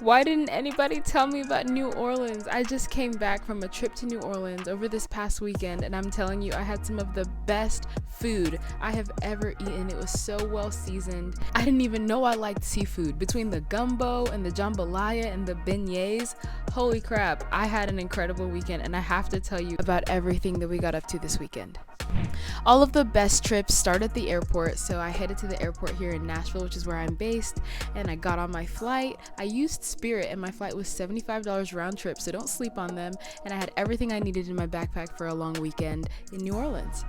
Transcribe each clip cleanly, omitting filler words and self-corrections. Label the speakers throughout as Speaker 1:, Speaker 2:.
Speaker 1: Why didn't anybody tell me about New Orleans? I just came back from a trip to New Orleans over this past weekend, and I'm telling you, I had some of the best food I have ever eaten. It was so well seasoned. I didn't even know I liked seafood. Between the gumbo and the jambalaya and the beignets, holy crap, I had an incredible weekend, and I have to tell you about everything that we got up to this weekend. All of the best trips start at the airport, so I headed to the airport here in Nashville, which is where I'm based, and I got on my flight. I used Spirit, and my flight was $75 round trip, so don't sleep on them, and I had everything I needed in my backpack for a long weekend in New Orleans.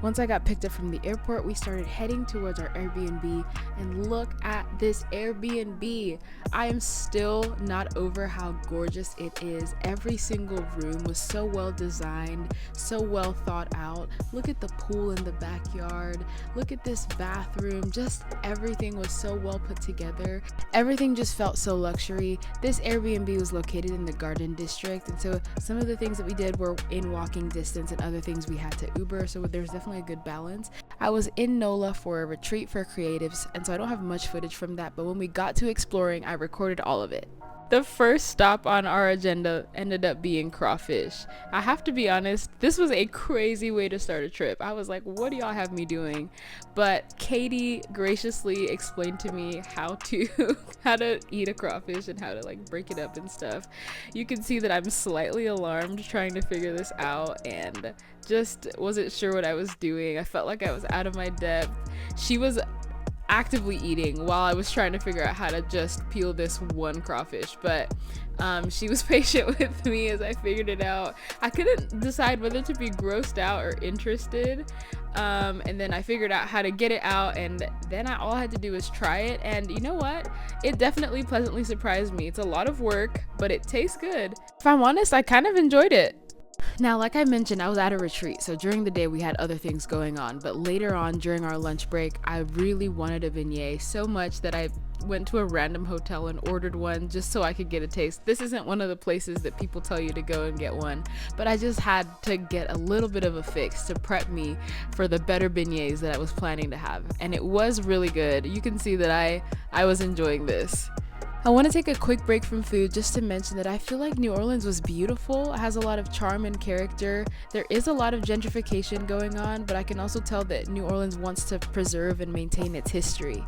Speaker 1: Once I got picked up from the airport, we started heading towards our Airbnb, and look at this Airbnb. I am still not over how gorgeous it is. Every single room was so well designed, so well thought out. Look at the pool in the backyard. Look at this bathroom. Just everything was so well put together. Everything just felt so luxury. This Airbnb was located in the Garden District, and so some of the things that we did were in walking distance, and other things we had to Uber, so there's definitely a good balance. I was in Nola for a retreat for creatives, and so I don't have much footage from that, but when we got to exploring, I recorded all of it. The first stop on our agenda ended up being crawfish. I have to be honest, this was a crazy way to start a trip. I was like, what do y'all have me doing? But Katie graciously explained to me how to eat a crawfish and how to like break it up and stuff. You can see that I'm slightly alarmed trying to figure this out, and just wasn't sure what I was doing. I felt like I was out of my depth. She was actively eating while I was trying to figure out how to just peel this one crawfish, but she was patient with me as I figured it out. I couldn't decide whether to be grossed out or interested, and then I figured out how to get it out, and then all I had to do was try it, and you know what? It definitely pleasantly surprised me. It's a lot of work, but it tastes good. If I'm honest, I kind of enjoyed it. Now, like I mentioned, I was at a retreat, so during the day we had other things going on, but later on during our lunch break, I really wanted a beignet so much that I went to a random hotel and ordered one just so I could get a taste. This isn't one of the places that people tell you to go and get one, but I just had to get a little bit of a fix to prep me for the better beignets that I was planning to have, and it was really good. You can see that I was enjoying this. I want to take a quick break from food just to mention that I feel like New Orleans was beautiful. It has a lot of charm and character. There is a lot of gentrification going on, but I can also tell that New Orleans wants to preserve and maintain its history.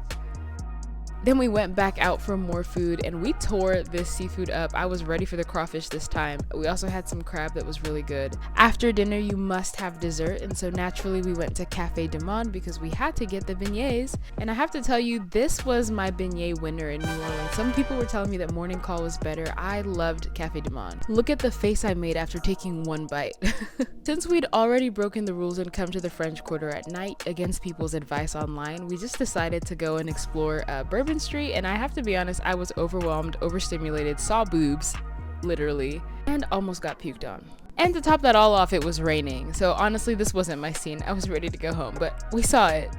Speaker 1: Then we went back out for more food, and we tore this seafood up. I was ready for the crawfish this time. We also had some crab that was really good. After dinner, you must have dessert, and so naturally we went to Cafe Du Monde because we had to get the beignets. And I have to tell you, this was my beignet winner in New Orleans. Some people were telling me that Morning Call was better. I loved Cafe Du Monde. Look at the face I made after taking one bite. Since we'd already broken the rules and come to the French Quarter at night against people's advice online, we just decided to go and explore Bourbon Street, and I have to be honest, I was overwhelmed, overstimulated, saw boobs, literally, and almost got puked on. And to top that all off, it was raining, so honestly this wasn't my scene. I was ready to go home, but we saw it.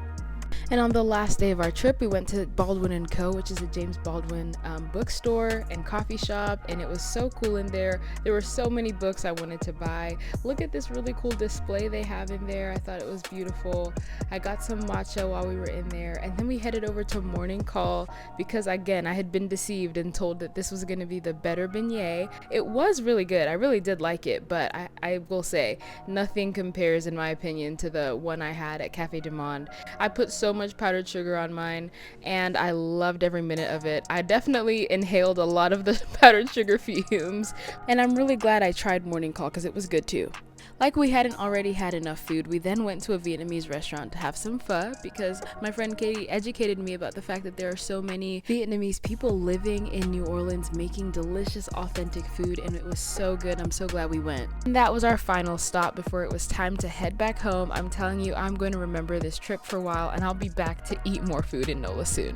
Speaker 1: And on the last day of our trip, we went to Baldwin Co, which is a James Baldwin bookstore and coffee shop, and it was so cool in there. There were so many books I wanted to buy. Look at this really cool display they have in there. I thought it was beautiful. I got some matcha while we were in there, and then we headed over to Morning Call because, again, I had been deceived and told that this was going to be the better beignet. It was really good. I really did like it, but I will say nothing compares, in my opinion, to the one I had at Cafe Du Monde. I put so much powdered sugar on mine, and I loved every minute of it. I definitely inhaled a lot of the powdered sugar fumes, and I'm really glad I tried Morning Call because it was good too. Like we hadn't already had enough food, we then went to a Vietnamese restaurant to have some pho because my friend Katie educated me about the fact that there are so many Vietnamese people living in New Orleans making delicious, authentic food, and it was so good. I'm so glad we went. And that was our final stop before it was time to head back home. I'm telling you, I'm going to remember this trip for a while, and I'll be back to eat more food in Nola soon.